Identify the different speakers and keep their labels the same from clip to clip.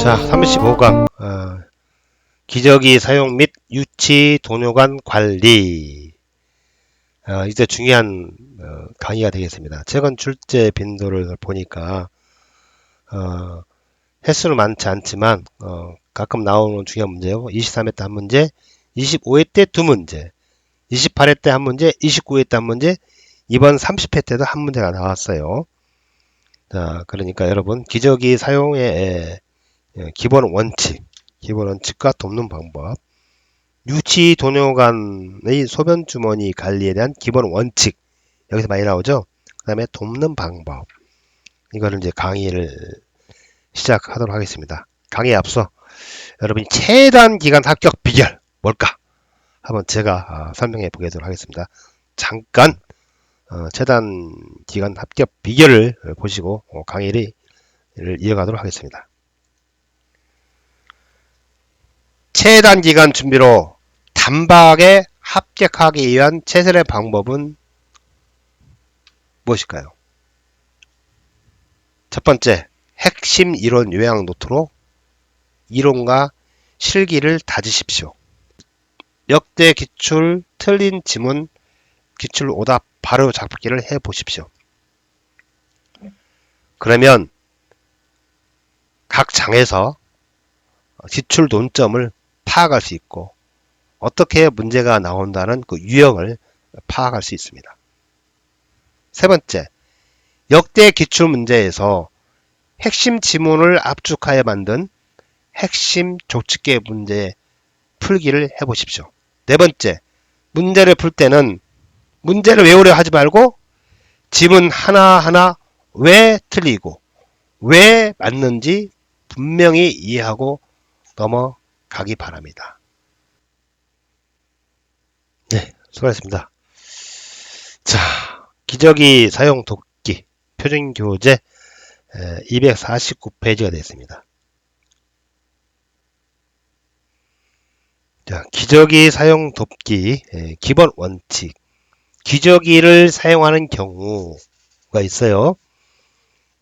Speaker 1: 자, 35강 기저귀 사용 및 유치 도뇨관 관리. 이제 중요한 강의가 되겠습니다. 최근 출제 빈도를 보니까 횟수는 많지 않지만 가끔 나오는 중요한 문제요. 23회 때 한 문제, 25회 때 두 문제, 28회 때 한 문제, 29회 때 한 문제, 이번 30회 때도 한 문제가 나왔어요. 자, 그러니까 여러분 기저귀 사용의 기본 원칙과 돕는 방법, 유치 도뇨관의 소변 주머니 관리에 대한 기본 원칙, 여기서 많이 나오죠. 그 다음에 돕는 방법, 이거를 이제 강의를 시작하도록 하겠습니다. 강의에 앞서 여러분이 최단 기간 합격 비결 뭘까 한번 제가 설명해 보도록 하겠습니다. 잠깐 최단 기간 합격 비결을 보시고 강의를 이어가도록 하겠습니다. 최단 기간 준비로 단박에 합격하기 위한 최선의 방법은 무엇일까요? 첫 번째, 핵심 이론 요약 노트로 이론과 실기를 다지십시오. 역대 기출, 틀린 지문, 기출 오답 바로 잡기를 해 보십시오. 그러면 각 장에서 기출 논점을 파악할 수 있고 어떻게 문제가 나온다는 그 유형을 파악할 수 있습니다. 세 번째, 역대 기출 문제에서 핵심 지문을 압축하여 만든 핵심 족집게 문제 풀기를 해보십시오. 네 번째, 문제를 풀 때는 문제를 외우려 하지 말고 지문 하나하나 왜 틀리고 왜 맞는지 분명히 이해하고 넘어가기 바랍니다. 네, 수고하셨습니다. 자, 기저귀 사용 돕기 표준교재 249페이지가 되겠습니다. 자, 기저귀 사용 돕기 기본 원칙. 기저귀를 사용하는 경우가 있어요.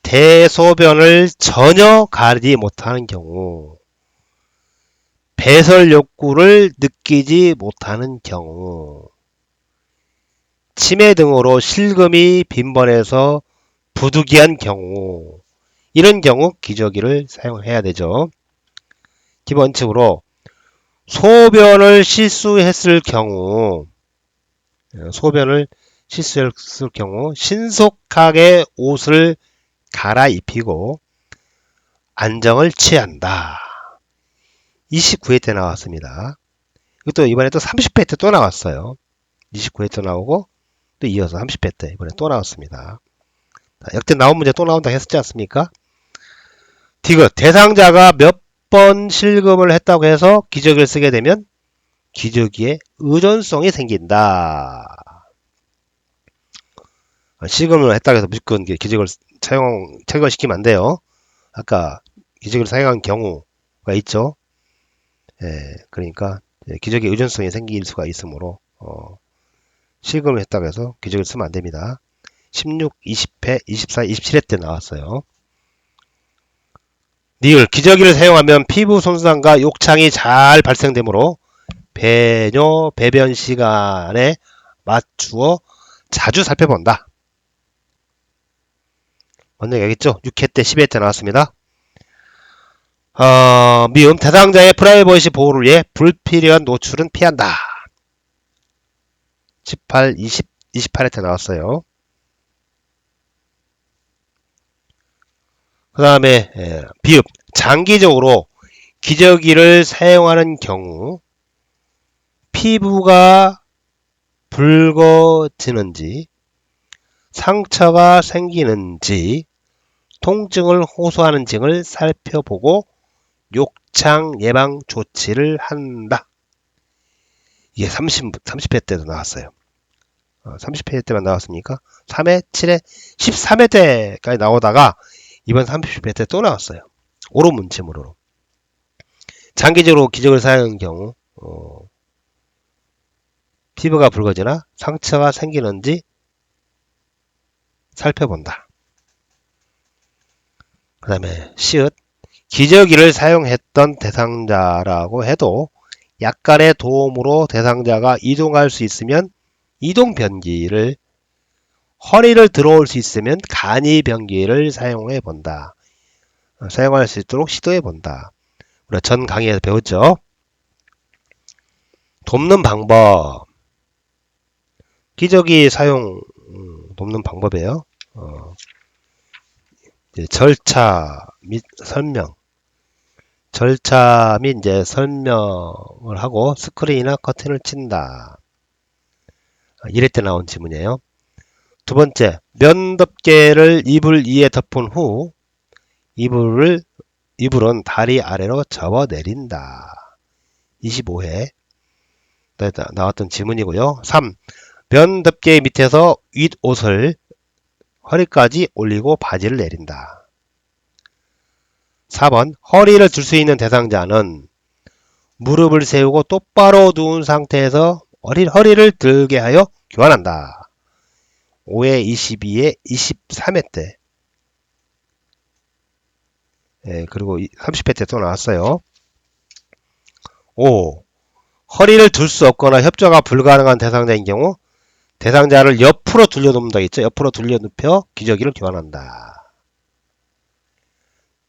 Speaker 1: 대소변을 전혀 가리지 못하는 경우, 배설 욕구를 느끼지 못하는 경우, 치매 등으로 실금이 빈번해서 부득이한 경우, 이런 경우 기저귀를 사용해야 되죠. 기본적으로 소변을 실수했을 경우 신속하게 옷을 갈아입히고 안정을 취한다. 29회 때 나왔습니다. 이것도 이번에 또 30회 때 또 나왔어요. 29회 때 나오고 또 이어서 30회 때 이번에 또 나왔습니다. 역대 나온 문제 또 나온다 했었지 않습니까? 디귿, 대상자가 몇 번 실금을 했다고 해서 기저귀를 쓰게 되면 기저귀에 의존성이 생긴다. 실금을 했다고 해서 무조건 기저귀를 철거시키면 안 돼요. 아까 기저귀를 사용한 경우가 있죠. 그러니까 기저귀에 의존성이 생길 수가 있으므로 실금을 했다고 해서 기저귀를 쓰면 안 됩니다. 16, 20회, 24, 27회 때 나왔어요. 니을, 기저귀를 사용하면 피부 손상과 욕창이 잘 발생되므로 배뇨, 배변 시간에 맞추어 자주 살펴본다. 먼저 얘기했죠? 6회 때, 10회 때 나왔습니다. 미음, 대상자의 프라이버시 보호를 위해 불필요한 노출은 피한다. 18, 20, 28회 때 나왔어요. 그 다음에 비읍, 장기적으로 기저귀를 사용하는 경우 피부가 붉어지는지 상처가 생기는지 통증을 호소하는 등을 살펴보고 욕창 예방 조치를 한다. 이게 30회 때도 나왔어요. 30회 때만 나왔습니까? 3회, 7회, 13회 때까지 나오다가 이번 30회 때 또 나왔어요. 오로 문체물로. 장기적으로 기저귀를 사용하는 경우 피부가 붉어지나 상처가 생기는지 살펴본다. 그 다음에 시읒, 기저귀를 사용했던 대상자라고 해도 약간의 도움으로 대상자가 이동할 수 있으면 이동 변기를, 허리를 들어올 수 있으면 간이 변기를 사용해 본다. 사용할 수 있도록 시도해 본다. 우리가 전 강의에서 배웠죠. 돕는 방법. 기저귀 사용 돕는 방법이에요. 절차 및 설명. 절차 및 이제 설명을 하고 스크린이나 커튼을 친다. 이럴 때 나온 지문이에요. 두 번째, 면덮개를 이불 위에 덮은 후 이불은 다리 아래로 접어 내린다. 25회 나왔던 지문이고요. 3. 면덮개 밑에서 윗옷을 허리까지 올리고 바지를 내린다. 4번, 허리를 들 수 있는 대상자는 무릎을 세우고 똑바로 누운 상태에서 허리를 들게 하여 교환한다. 5회 22회 23회 때, 그리고 30회 때 또 나왔어요. 5. 허리를 들 수 없거나 협조가 불가능한 대상자인 경우 대상자를 옆으로 돌려놓는다 있죠. 옆으로 돌려눕혀 기저귀를 교환한다.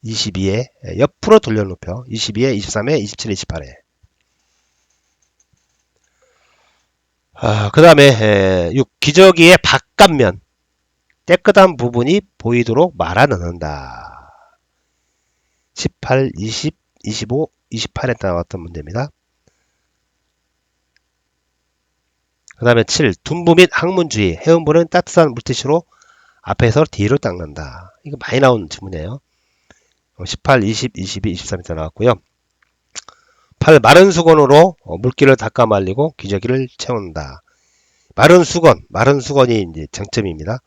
Speaker 1: 22회 옆으로 돌려눕혀 22회 23회 27회 28회. 그 다음에 6. 기저귀의 바깥면 깨끗한 부분이 보이도록 말아 넣는다. 18, 20, 25, 28에 나왔던 문제입니다. 그 다음에 7. 둔부 및 항문 주의. 해운부는 따뜻한 물티슈로 앞에서 뒤로 닦는다. 이거 많이 나온 질문이에요. 18, 20, 22, 23에 나왔고요. 8. 마른 수건으로 물기를 닦아 말리고 기저귀를 채운다. 마른 수건이 이제 정점입니다.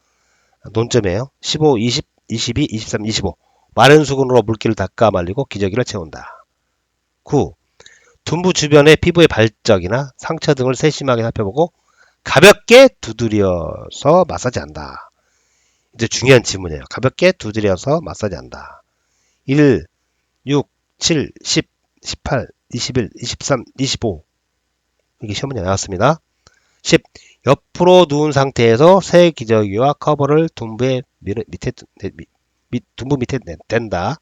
Speaker 1: 논점이에요. 15, 20, 22, 23, 25. 마른 수건으로 물기를 닦아 말리고 기저귀를 채운다. 9. 둔부 주변의 피부의 발적이나 상처 등을 세심하게 살펴보고 가볍게 두드려서 마사지한다. 이제 중요한 질문이에요. 가볍게 두드려서 마사지한다. 1, 6, 7, 10, 18, 21, 23, 25. 이게 시험 문제 나왔습니다. 10. 옆으로 누운 상태에서 새 기저귀와 커버를 둔부 밑에 댄다.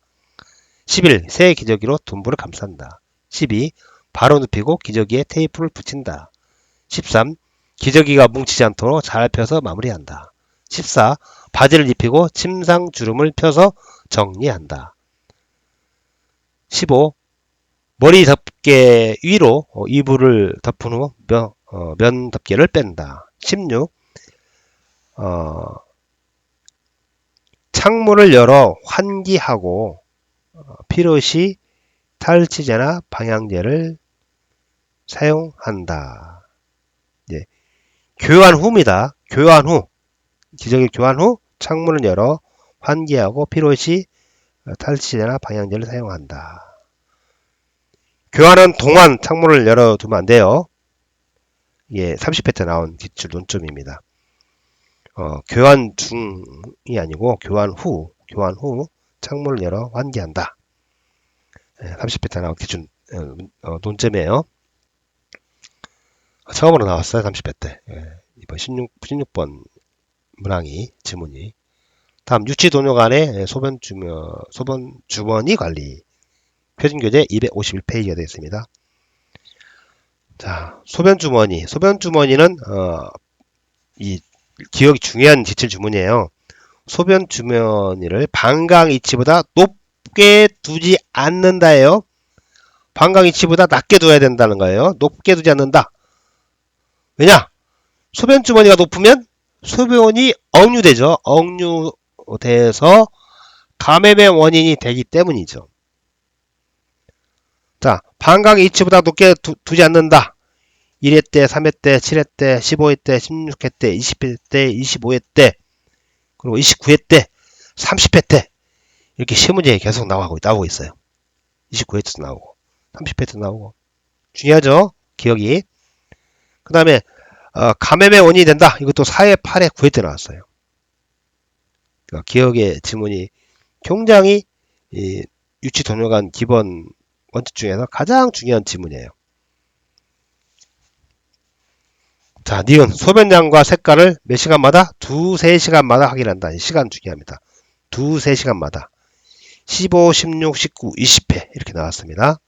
Speaker 1: 11. 새 기저귀로 둔부를 감싼다. 12. 바로 눕히고 기저귀에 테이프를 붙인다. 13. 기저귀가 뭉치지 않도록 잘 펴서 마무리한다. 14. 바지를 입히고 침상 주름을 펴서 정리한다. 15. 머리 덮개 위로 이불을 덮은 후 면 덮개를 뺀다. 16. 창문을 열어 환기하고 필요시 탈취제나 방향제를 사용한다. 예. 교환 후입니다. 교환 후. 기저귀 교환 후 창문을 열어 환기하고 필요시 탈취제나 방향제를 사용한다. 교환은 동안 창문을 열어두면 안 돼요. 예, 30회 때 나온 기출 논점입니다. 교환 중이 아니고 교환 후 창문을 열어 환기한다. 30회 때 나온 기출 논점이에요. 처음으로 나왔어요. 30회 때. 이번 16번 문항이 지문이. 다음 유치도뇨 간의 소변 주머니 관리. 표준교재 251페이지가 되어 있습니다. 자, 소변 주머니는 이 기억이 중요한 기출 주문이에요. 소변 주머니를 방광 위치보다 높게 두지 않는다예요. 방광 위치보다 낮게 둬야 된다는 거예요. 높게 두지 않는다. 왜냐? 소변 주머니가 높으면 소변이 억류되죠. 억류돼서 감염의 원인이 되기 때문이죠. 자, 방광 위치보다 높게 두지 않는다. 1회 때, 3회 때, 7회 때, 15회 때, 16회 때, 20회 때, 25회 때, 그리고 29회 때, 30회 때 이렇게 시문제에 계속 나오고 있어요. 29회 때도 나오고 30회 때도 나오고 중요하죠. 기억이. 그 다음에 감염의 원인이 된다. 이것도 4회, 8회, 9회 때 나왔어요. 그러니까 기억의 지문이 굉장히 유치 동요관 기본 원칙 중에서 가장 중요한 지문이에요. 자, 니은 소변량과 색깔을 몇 시간마다? 2, 3시간마다 확인한다. 시간 중요합니다. 2, 3시간마다 15, 16, 19, 20회 이렇게 나왔습니다.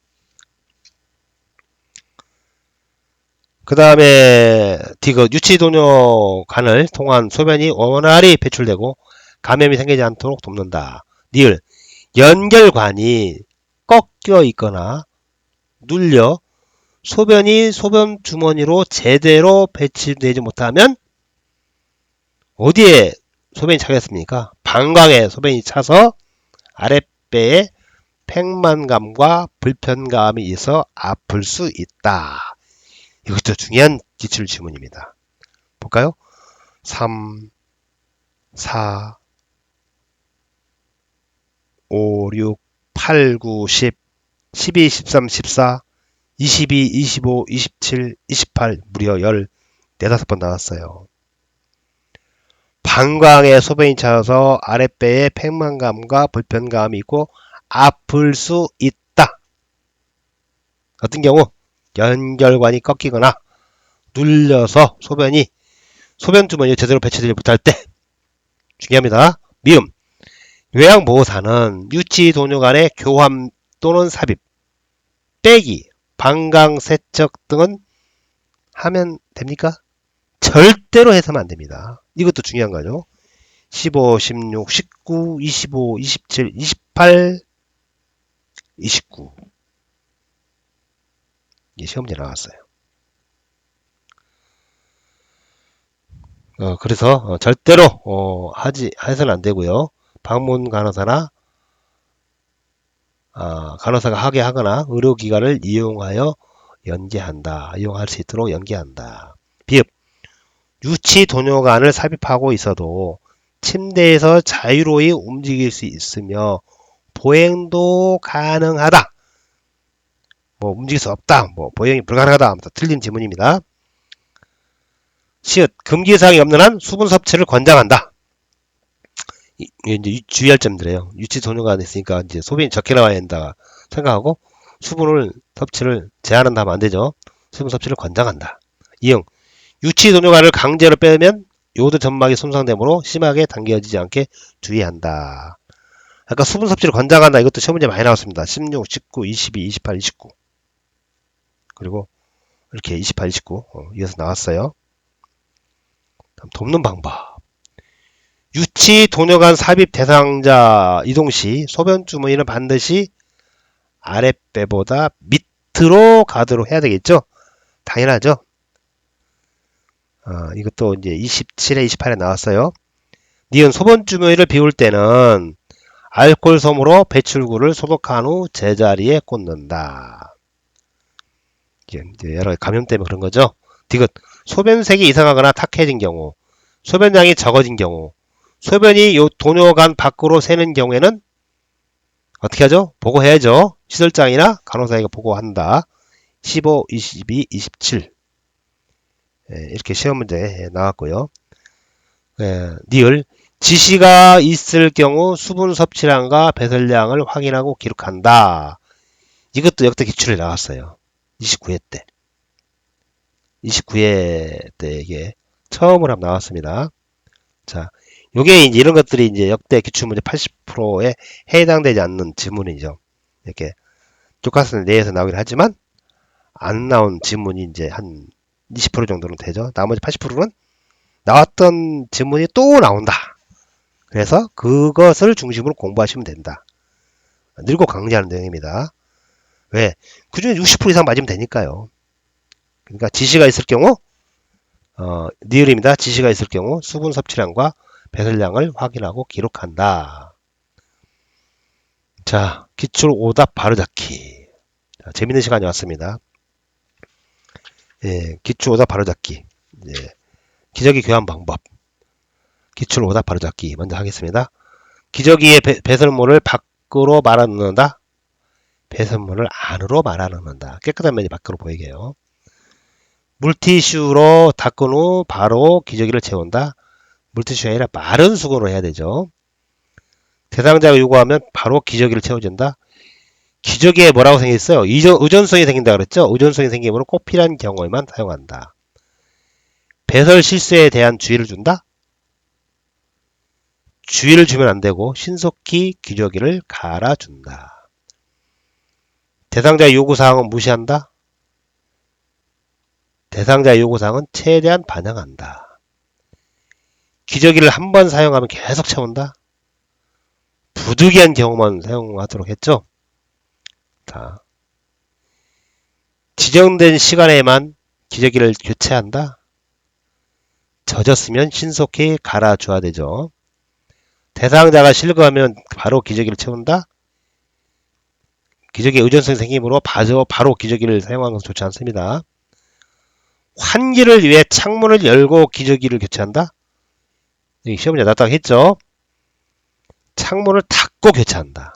Speaker 1: 그 다음에 디귿 유치도뇨관을 통한 소변이 원활히 배출되고 감염이 생기지 않도록 돕는다. 니을 연결관이 꺾여 있거나 눌려 소변이 소변 주머니로 제대로 배치되지 못하면 어디에 소변이 차겠습니까? 방광에 소변이 차서 아랫배에 팽만감과 불편감이 있어 아플 수 있다. 이것도 중요한 기출 지문입니다. 볼까요? 3, 4, 5, 6, 8, 9, 10, 12, 13, 14, 22, 25, 27, 28 무려 14번 나왔어요. 방광에 소변이 차서 아랫배에 팽만감과 불편감이 있고 아플 수 있다. 어떤 경우? 연결관이 꺾이거나 눌려서 소변 주머니에 제대로 배치되지 못할 때 중요합니다. 미음 요양보호사는 유치 도뇨 간의 교환 또는 삽입, 빼기, 방광 세척 등은 하면 됩니까? 절대로 해서는 안 됩니다. 이것도 중요한 거죠. 15, 16, 19, 25, 27, 28, 29 시험문제 나왔어요. 그래서 절대로 해서는 안 되고요. 방문 간호사나 간호사가 하게 하거나 의료기관을 이용하여 이용할 수 있도록 연계한다. 비읍 유치 도뇨관을 삽입하고 있어도 침대에서 자유로이 움직일 수 있으며 보행도 가능하다. 움직일 수 없다. 보행이 불가능하다. 틀린 지문입니다. 시읒 금기사항이 없는 한 수분 섭취를 권장한다. 이제 주의할 점들이에요. 유치 도뇨관이 있으니까 이제 소변이 적게 나와야 된다 생각하고 섭취를 제한한다 하면 안 되죠. 수분 섭취를 권장한다. 이응 유치 도뇨관을 강제로 빼면 요드 점막이 손상되므로 심하게 당겨지지 않게 주의한다. 아까 수분 섭취를 권장한다. 이것도 시험 문제 많이 나왔습니다. 16, 19, 22, 28, 29 그리고 이렇게 28, 29 이어서 나왔어요. 돕는 방법 유치 도뇨관 삽입 대상자 이동 시 소변 주머니는 반드시 아랫배보다 밑으로 가도록 해야 되겠죠? 당연하죠? 이것도 이제 27에 28에 나왔어요. 니은 소변 주머니를 비울 때는 알코올 솜으로 배출구를 소독한 후 제자리에 꽂는다. 이게 여러 감염 때문에 그런 거죠. 디귿 소변색이 이상하거나 탁해진 경우, 소변량이 적어진 경우, 소변이 도뇨관 밖으로 새는 경우에는 어떻게 하죠? 보고해야죠. 시설장이나 간호사에게 보고한다. 15, 22, 27 이렇게 시험 문제 나왔고요. 니을 지시가 있을 경우 수분 섭취량과 배설량을 확인하고 기록한다. 이것도 역대 기출에 나왔어요. 29회 때. 29회 때 이게 처음으로 나왔습니다. 자, 요게 이제 이런 것들이 이제 역대 기출문제 80%에 해당되지 않는 지문이죠. 이렇게 교과서 내에서 나오긴 하지만 안 나온 지문이 이제 한 20% 정도는 되죠. 나머지 80%는 나왔던 지문이 또 나온다. 그래서 그것을 중심으로 공부하시면 된다. 늘고 강조하는 내용입니다. 왜? 그중에 60% 이상 맞으면 되니까요. 그러니까 지시가 있을 경우 니을입니다. 지시가 있을 경우 수분 섭취량과 배설량을 확인하고 기록한다. 자, 기출 오답 바로잡기. 재밌는 시간이 왔습니다. 기출 오답 바로잡기. 기저귀 교환 방법. 기출 오답 바로잡기 먼저 하겠습니다. 기저귀의 배설물을 밖으로 말아 넣는다. 배설물을 안으로 말아 넣는다. 깨끗한 면이 밖으로 보이게 해요. 물티슈로 닦은 후 바로 기저귀를 채운다. 물티슈가 아니라 마른 수건으로 해야 되죠. 대상자가 요구하면 바로 기저귀를 채워준다. 기저귀에 뭐라고 생겼어요? 의존성이 생긴다 그랬죠? 의존성이 생기므로 꼭 필요한 경우에만 사용한다. 배설 실수에 대한 주의를 준다? 주의를 주면 안 되고 신속히 기저귀를 갈아준다. 대상자의 요구사항은 무시한다? 대상자의 요구사항은 최대한 반영한다. 기저귀를 한 번 사용하면 계속 채운다? 부득이한 경우만 사용하도록 했죠? 자, 지정된 시간에만 기저귀를 교체한다? 젖었으면 신속히 갈아줘야 되죠. 대상자가 실거하면 바로 기저귀를 채운다? 기저귀에 의존성이 생기므로 바로 기저귀를 사용하는 것은 좋지 않습니다. 환기를 위해 창문을 열고 기저귀를 교체한다? 시험문제 나왔다고 했죠? 창문을 닫고 교체한다.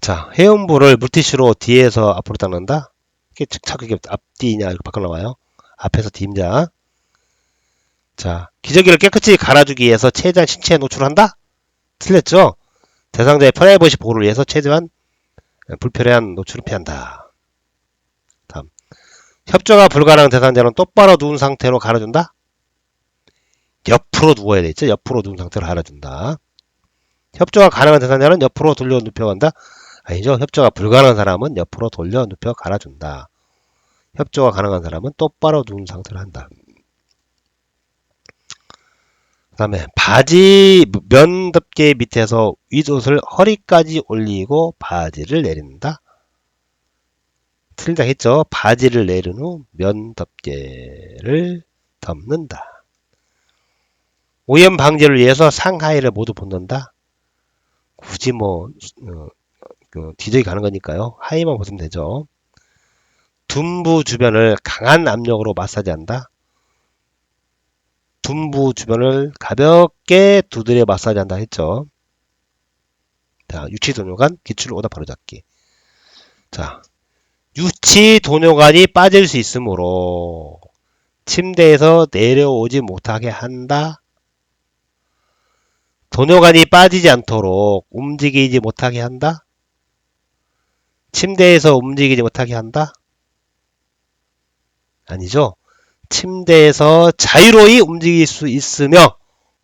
Speaker 1: 자, 회음부를 물티슈로 뒤에서 앞으로 닦는다? 이게 착하게 앞뒤냐 이렇게 바꿔 나와요. 앞에서 뒤임자. 자, 기저귀를 깨끗이 갈아주기 위해서 최대한 신체에 노출한다? 틀렸죠? 대상자의 프라이버시 보호를 위해서 최대한 불필요한 노출을 피한다. 다음. 협조가 불가능한 대상자는 똑바로 누운 상태로 갈아준다? 옆으로 누워야 되겠죠? 옆으로 누운 상태로 갈아준다. 협조가 가능한 대상자는 옆으로 돌려 눕혀간다? 아니죠. 협조가 불가능한 사람은 옆으로 돌려 눕혀 갈아준다. 협조가 가능한 사람은 똑바로 누운 상태로 한다. 그 다음에 바지 면 덮개 밑에서 윗옷을 허리까지 올리고 바지를 내린다. 틀리다 했죠. 바지를 내린 후 면 덮개를 덮는다. 오염 방지를 위해서 상하의를 모두 벗는다. 굳이 기저귀 가는 거니까요. 하의만 벗으면 되죠. 둔부 주변을 강한 압력으로 마사지한다. 둔부 주변을 가볍게 두드려 마사지한다 했죠. 자, 유치도뇨관 기출 오답 바로잡기. 자, 유치도뇨관이 빠질 수 있으므로 침대에서 내려오지 못하게 한다. 도뇨관이 빠지지 않도록 움직이지 못하게 한다. 침대에서 움직이지 못하게 한다. 아니죠. 침대에서 자유로이 움직일 수 있으며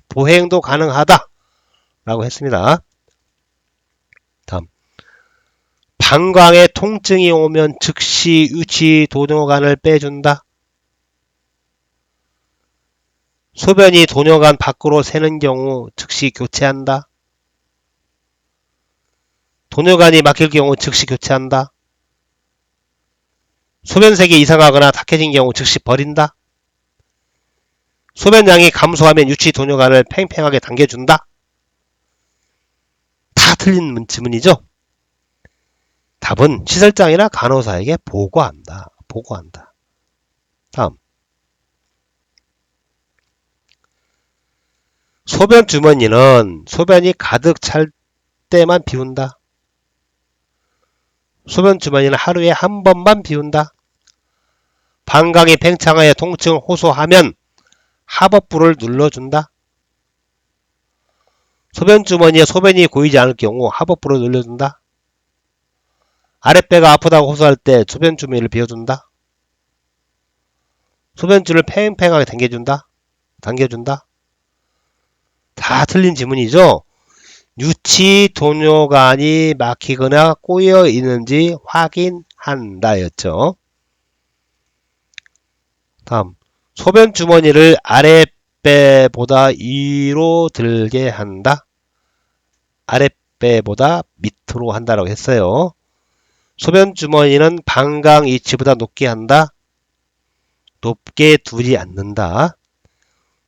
Speaker 1: 보행도 가능하다 라고 했습니다. 다음, 방광에 통증이 오면 즉시 유치도뇨관을 빼준다. 소변이 도뇨관 밖으로 새는 경우 즉시 교체한다. 도뇨관이 막힐 경우 즉시 교체한다. 소변색이 이상하거나 탁해진 경우 즉시 버린다. 소변량이 감소하면 유치도뇨관을 팽팽하게 당겨준다. 다 틀린 지문이죠. 답은 시설장이나 간호사에게 보고한다. 다음, 소변 주머니는 소변이 가득 찰 때만 비운다. 소변 주머니는 하루에 한 번만 비운다. 방광이 팽창하여 통증을 호소하면 하복부를 눌러준다. 소변 주머니에 소변이 고이지 않을 경우 하복부를 눌러준다. 아랫배가 아프다고 호소할 때 소변 주머니를 비워준다. 소변줄을 팽팽하게 당겨준다. 다 틀린 지문이죠. 유치도뇨관이 막히거나 꼬여 있는지 확인한다 였죠. 다음, 소변 주머니를 아랫배보다 위로 들게 한다. 아랫배보다 밑으로 한다라고 했어요. 소변 주머니는 방광 위치보다 높게 한다. 높게 두지 않는다.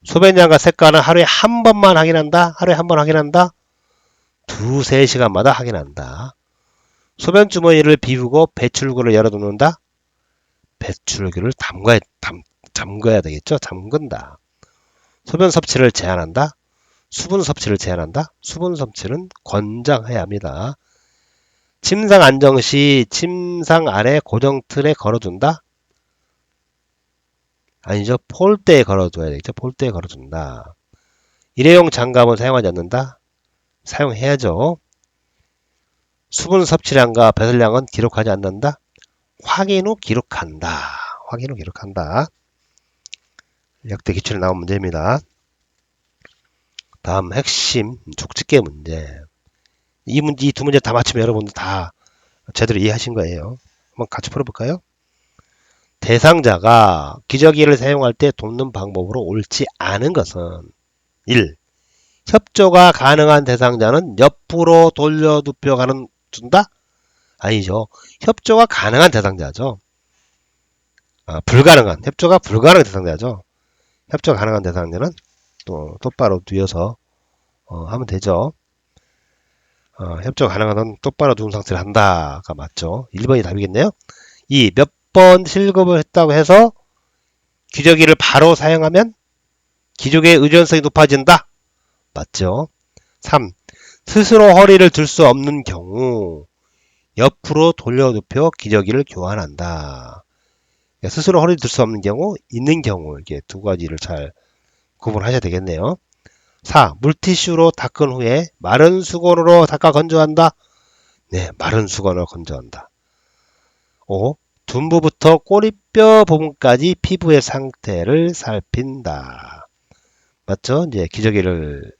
Speaker 1: 소변량과 색깔은 하루에 한 번만 확인한다. 하루에 한 번 확인한다. 두세 시간마다 확인한다. 소변 주머니를 비우고 배출구를 열어두는다. 배출구를 잠궈야 되겠죠. 잠근다. 소변 섭취를 제한한다. 수분 섭취를 제한한다. 수분 섭취는 권장해야 합니다. 침상 안정 시 침상 아래 고정 틀에 걸어둔다. 아니죠. 폴대에 걸어둬야 되겠죠. 폴대에 걸어둔다. 일회용 장갑은 사용하지 않는다. 사용해야죠. 수분 섭취량과 배설량은 기록하지 않는다. 확인 후 기록한다. 확인 후 기록한다. 역대 기출에 나온 문제입니다. 다음 핵심 족집게 문제. 이 두 문제 다 맞추면 여러분들 다 제대로 이해하신 거예요. 한번 같이 풀어볼까요? 대상자가 기저귀를 사용할 때 돕는 방법으로 옳지 않은 것은 1. 협조가 가능한 대상자는 옆으로 돌려 준다? 아니죠. 협조가 가능한 대상자죠. 협조가 불가능한 대상자죠. 협조가 가능한 대상자는 또 똑바로 뉘어서 하면 되죠. 협조가 가능한 똑바로 누운 상태를 한다가 맞죠. 1번이 답이겠네요. 2. 몇 번 실급을 했다고 해서 기저귀를 바로 사용하면 기족의 의존성이 높아진다. 맞죠. 3. 스스로 허리를 들 수 없는 경우 옆으로 돌려 눕혀 기저귀를 교환한다. 스스로 허리를 들 수 없는 경우, 있는 경우 이렇게 두 가지를 잘 구분하셔야 되겠네요. 4. 물티슈로 닦은 후에 마른 수건으로 닦아 건조한다. 네, 마른 수건으로 건조한다. 5. 둔부부터 꼬리뼈 부분까지 피부의 상태를 살핀다. 맞죠? 이제 기저귀를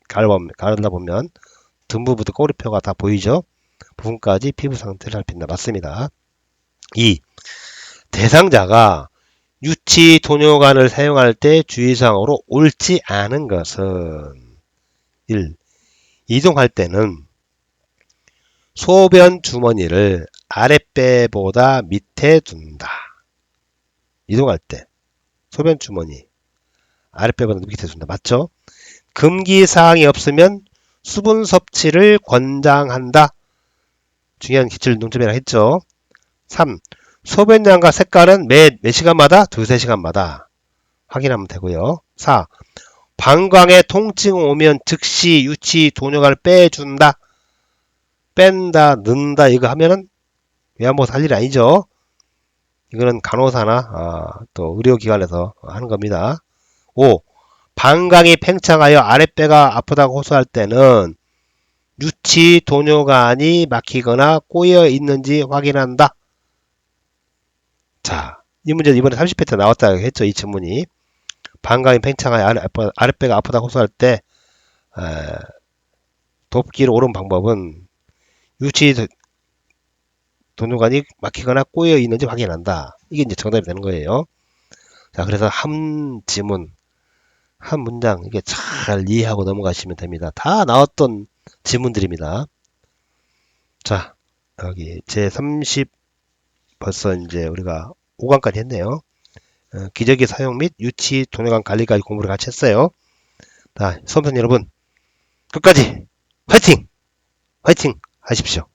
Speaker 1: 가르다 보면 둔부부터 꼬리뼈가 다 보이죠? 부분까지 피부 상태를 살핀다. 맞습니다. 2. 대상자가 유치 도뇨관을 사용할 때 주의사항으로 옳지 않은 것은 1. 이동할 때는 소변 주머니를 아랫배보다 밑에 둔다. 이동할 때 소변 주머니 아랫배보다 밑에 둔다. 맞죠? 금기사항이 없으면 수분 섭취를 권장한다. 중요한 기출 농점이라 했죠. 3. 소변량과 색깔은 몇 시간마다? 2~3시간마다 확인하면 되고요. 4. 방광에 통증 오면 즉시 유치 도뇨관을 빼준다. 뺀다, 넣는다 이거 하면은 외환보호사 할 일이 아니죠. 이거는 간호사나 또 의료기관에서 하는 겁니다. 5. 방광이 팽창하여 아랫배가 아프다고 호소할 때는 유치 도뇨관이 막히거나 꼬여 있는지 확인한다. 자, 이 문제 이번에 30회 때 나왔다고 했죠. 이 질문이. 방광이 팽창하여 아랫배가 아프다고 호소할 때 돕기로 옳은 방법은 유치 도뇨관이 막히거나 꼬여 있는지 확인한다. 이게 이제 정답이 되는 거예요. 자, 그래서 한 지문, 한 문장 이게 잘 이해하고 넘어가시면 됩니다. 다 나왔던 지문들입니다. 자, 여기 제30 벌써 이제 우리가 5강까지 했네요. 기저귀 사용 및 유치 도뇨관 관리까지 공부를 같이 했어요. 자, 수험생 여러분 끝까지 화이팅! 화이팅 하십시오.